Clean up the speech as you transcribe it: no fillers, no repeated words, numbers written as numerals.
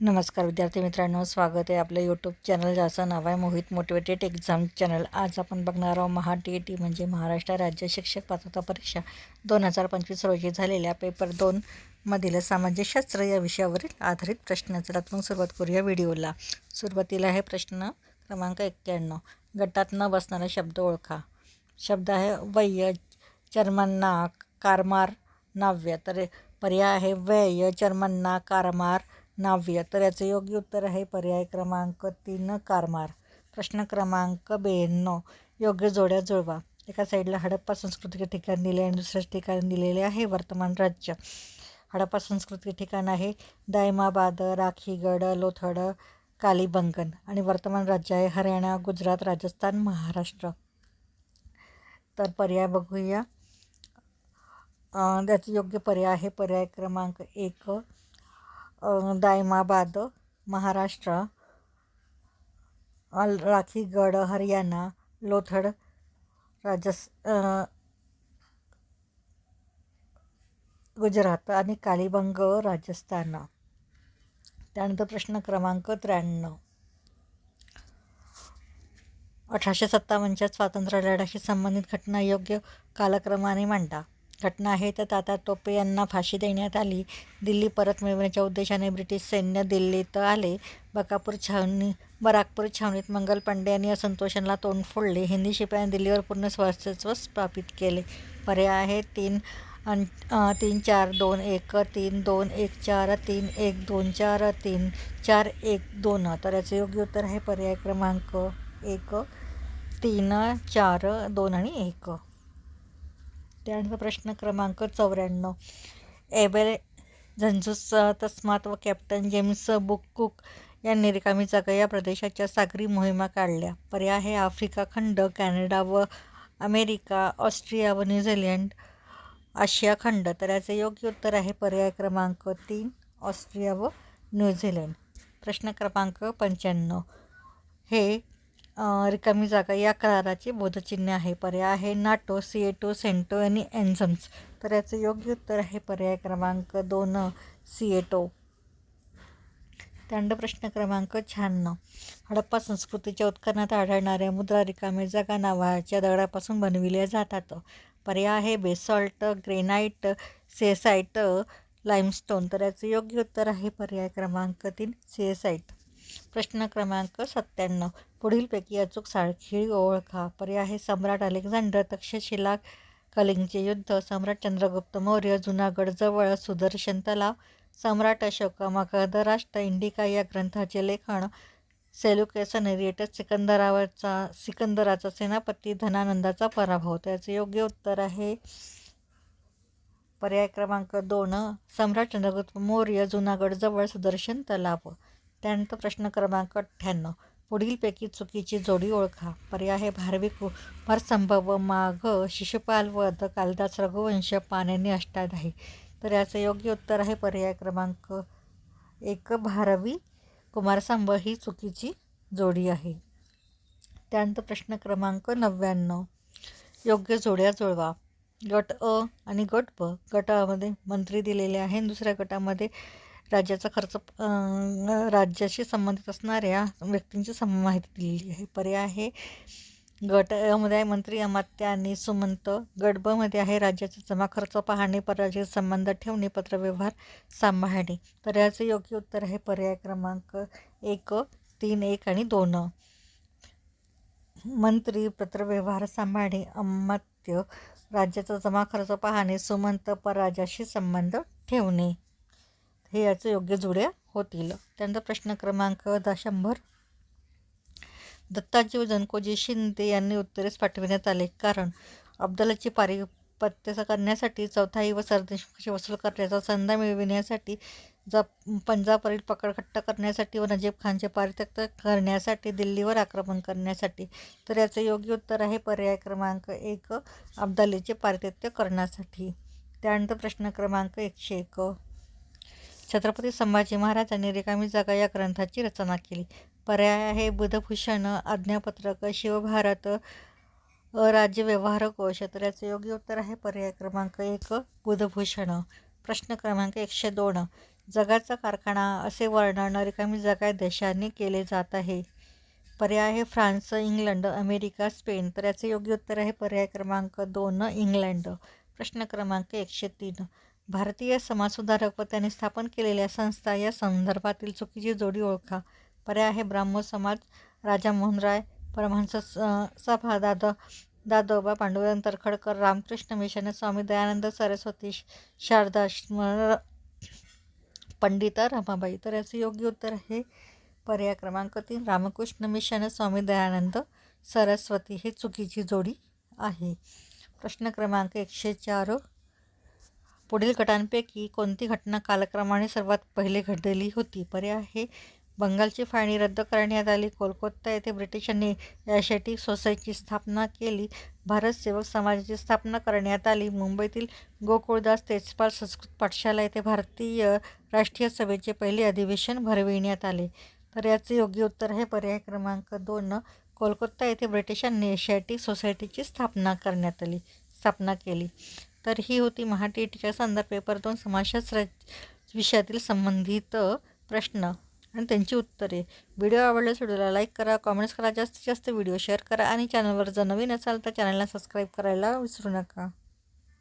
नमस्कार विद्यार्थी मित्रांनो, स्वागत आहे आपलं यूट्यूब चॅनल ज्याचं नाव आहे मोहित मोटिवेटेड एक्झाम चॅनल। आज आपण बघणार आहोत MHA-TET म्हणजे महाराष्ट्र राज्य शिक्षक पात्रता परीक्षा 2025 रोजी झालेल्या पेपर 2 मधील समाजशास्त्र या विषयावरील आधारित प्रश्न। चला आपण सुरुवात करूया व्हिडिओला। सुरुवातीला आहे प्रश्न क्रमांक 91, गटात न बसणारा शब्द ओळखा। शब्द आहे व्यय, चर्मन्ना, कारमार, नाव्य। तर पर्याय आहे व्यय, चर्मन्ना, कारमार, नाव्य। तर याचे योग्य उत्तर आहे पर्याय क्रमांक 3 कारमार। प्रश्न क्रमांक 92, योग्य जोड्या जुळवा। एका साईडला हडप्पा संस्कृती ठिकाण दिले आणि दुसऱ्या ठिकाण दिलेले आहे वर्तमान राज्य। हडप्पा संस्कृती ठिकाण आहे दायमाबाद, राखीगड, लोथड, कालीबंगन आणि वर्तमान राज्य आहे हरियाणा, गुजरात, राजस्थान, महाराष्ट्र। तर पर्याय बघूया। त्याचे योग्य पर्याय आहे पर्याय क्रमांक 1 दायमाबाद महाराष्ट्र, राखीगड हरियाणा, लोथड गुजरात आणि कालीबंग राजस्थान। त्यानंतर प्रश्न क्रमांक 93, 1857च्या स्वातंत्र्य लढ्याशी संबंधित घटना योग्य कालक्रमाने मांडा। घटना आहे तर तात्या टोपे यांना फाशी देण्यात आली। दिल्ली परत मिळवण्याच्या उद्देशाने ब्रिटिश सैन्य दिल्लीत आले। बराकपूर छावणीत मंगल पांडे यांनी असंतोषाला तोंड फोडले। हिंदी शिपायांनी दिल्लीवर पूर्ण वर्चस्व स्थापित केले। पर्याय आहे 3-4-2-1, 3-2-1-4, 3-1-2-4, 3-4-1-2। तर याचे योग्य उत्तर आहे पर्याय क्रमांक 1 3-4-2 आणि 1। त्यानंतर प्रश्न क्रमांक 94, एबेल झंझुस तस्मात व कॅप्टन जेम्स कुक यांनी रिकामी जागा या प्रदेशाच्या सागरी मोहिमा काढल्या। पर्याय आहे आफ्रिका खंड, कॅनडा व अमेरिका, ऑस्ट्रिया व न्यूझीलंड, आशिया खंड। तर याचे योग्य उत्तर आहे पर्याय क्रमांक 3 ऑस्ट्रिया व न्यूझीलंड। प्रश्न क्रमांक 95, हे रिकामी जागा या कराराचे बोधचिन्ह आहे। पर्याय आहे नाटो, सिएटो, सेंटो आणि एन्झम्स। तर याचे योग्य उत्तर आहे पर्याय क्रमांक 2 सिएटो। त्यानंतर प्रश्न क्रमांक 96, हडप्पा संस्कृतीच्या उत्खननात आढळणाऱ्या मुद्रा रिकामी जागा नावाच्या दगडापासून बनविल्या जातात। पर्याय आहे बेसॉल्ट, ग्रेनाइट, सेसाइट, लाइमस्टोन। तर याचे योग्य उत्तर आहे पर्याय क्रमांक 3 सेसाइट। प्रश्न क्रमांक 97, पुढीलपैकी अचूक साखळी ओळखा। पर्याय आहे सम्राट अलेक्झांडर, तक्षशिला, कलिंगचे युद्ध, सम्राट चंद्रगुप्त मौर्य, जुनागड जवळ, सुदर्शन तलाव, सम्राट अशोक, मगध राष्ट्र, इंडिका या ग्रंथाचे लेखन, सेल्युकस नेरियस, सिकंदराचा सेनापती, धनानंदाचा पराभव। त्याचे योग्य उत्तर आहे पर्याय क्रमांक 2 सम्राट चंद्रगुप्त मौर्य, जुनागड जवळ, सुदर्शन तलाव। त्यानंतर प्रश्न क्रमांक 98, पुढीलपैकी चुकीची जोडी ओळखा। पर्याय आहे भारवी कुमारसंभव, माघ, शिशुपाल वध, कालिदास रघुवंश, पाणिनी अष्टाध्यायी। तर याचे योग्य उत्तर आहे पर्याय क्रमांक 1 भारवी कुमारसंभव ही चुकीची जोडी आहे। त्यानंतर प्रश्न क्रमांक 99, योग्य जोड्या जुळवा। गट अ आणि गट ब, गटामध्ये मंत्री दिलेले आहे, दुसऱ्या गटामध्ये राज्याचा खर्च राज्याशी संबंधित असणाऱ्या व्यक्तींची माहिती दिलेली आहे। पर्याय आहे गट अ मध्ये आहे मंत्री, अमात्य आणि सुमंत। गट ब मध्ये आहे राज्याचा जमा खर्च पाहणे, परराज्याशी संबंध ठेवणे, पत्रव्यवहार सांभाळणे। तर याचे योग्य उत्तर आहे पर्याय क्रमांक 1 3 1 आणि 2। मंत्री पत्रव्यवहार सांभाळणे, अमात्य राज्याचा जमा खर्च पाहणे, सुमंत परराज्याशी संबंध ठेवणे, हे याचे योग्य जोड्या होतील। त्यानंतर प्रश्न क्रमांक 100, दत्ताजी व जनकोजी शिंदे यांनी उत्तरेस पाठविण्यात आले कारण अब्दालीची पारिपत्य करण्यासाठी, चौथाई व सरदेशमुखाची वसूल करण्याचा संधा मिळविण्यासाठी, पंजाबवरील पकड घट्ट करण्यासाठी व नजीब खानचे पारित्यक्य करण्यासाठी, दिल्लीवर आक्रमण करण्यासाठी। तर याचे योग्य उत्तर आहे पर्याय क्रमांक 1 अब्दालीचे पारित्यक्य करण्यासाठी। त्यानंतर प्रश्न क्रमांक 101, छत्रपती संभाजी महाराजांनी रिकामी जागा या ग्रंथाची रचना केली। पर्याय आहे बुधभूषण, आज्ञापत्रक, शिवभारत, राज्य व्यवहार कोश। तर याचे योग्य उत्तर आहे पर्याय क्रमांक 1 बुधभूषण। प्रश्न क्रमांक 102, जगाचा कारखाना असे वर्णन रिकामी जागा देशांनी केले जात आहे. पर्याय आहे फ्रान्स, इंग्लंड, अमेरिका, स्पेन. तर याचे योग्य उत्तर आहे पर्याय क्रमांक 2 इंग्लंड. प्रश्न क्रमांक 103. भारतीय समाजसुधारक व त्यांनी स्थापन केलेल्या संस्था या संदर्भातील चुकीची जोडी ओळखा. पर्याय आहे ब्राह्मो समाज, राजा मोहन राय, परमहंस सभा, दादोबा पांडुरंग तर्खडकर, रामकृष्ण मिशन, स्वामी दयानंद सरस्वती, शारदा पंडिता रमाबाई. तर याचे योग्य उत्तर आहे पर्याय क्रमांक 3 रामकृष्ण मिशन, स्वामी दयानंद सरस्वती. हे चुकीची जोडी आहे. प्रश्न क्रमांक 104. पुढील घटनांपैकी कोणती घटना कालक्रमाने सर्वात पहिले घडली होती. पर्याय आहे बंगालची फाळणी रद्द करण्यात आली, कोलकाता येथे ब्रिटिशांनी एशियाटिक सोसायटीची स्थापना केली, भारत सेवक समाजाची स्थापना करण्यात आली, मुंबईतील गोकुळदास तेजपाल संस्कृत पाठशाला येथे भारतीय राष्ट्रीय सभेचे पहिले अधिवेशन भरविण्यात आले. तर याचे योग्य उत्तर आहे पर्याय क्रमांक 2 कोलकाता येथे ब्रिटिशांनी एशियाटिक सोसायटीची स्थापना केली. तर ही होती महा TETच्या संदर्भ पेपर 2 समाजशास्त्र विषयातील संबंधित प्रश्न आणि त्यांची उत्तरे. व्हिडिओ आवडल्यास व्हिडिओला लाईक करा, कॉमेंट्स करा, जास्तीत जास्त व्हिडिओ शेअर करा आणि चॅनलवर जर नवीन असाल तर चॅनलला सबस्क्राईब करायला विसरू नका.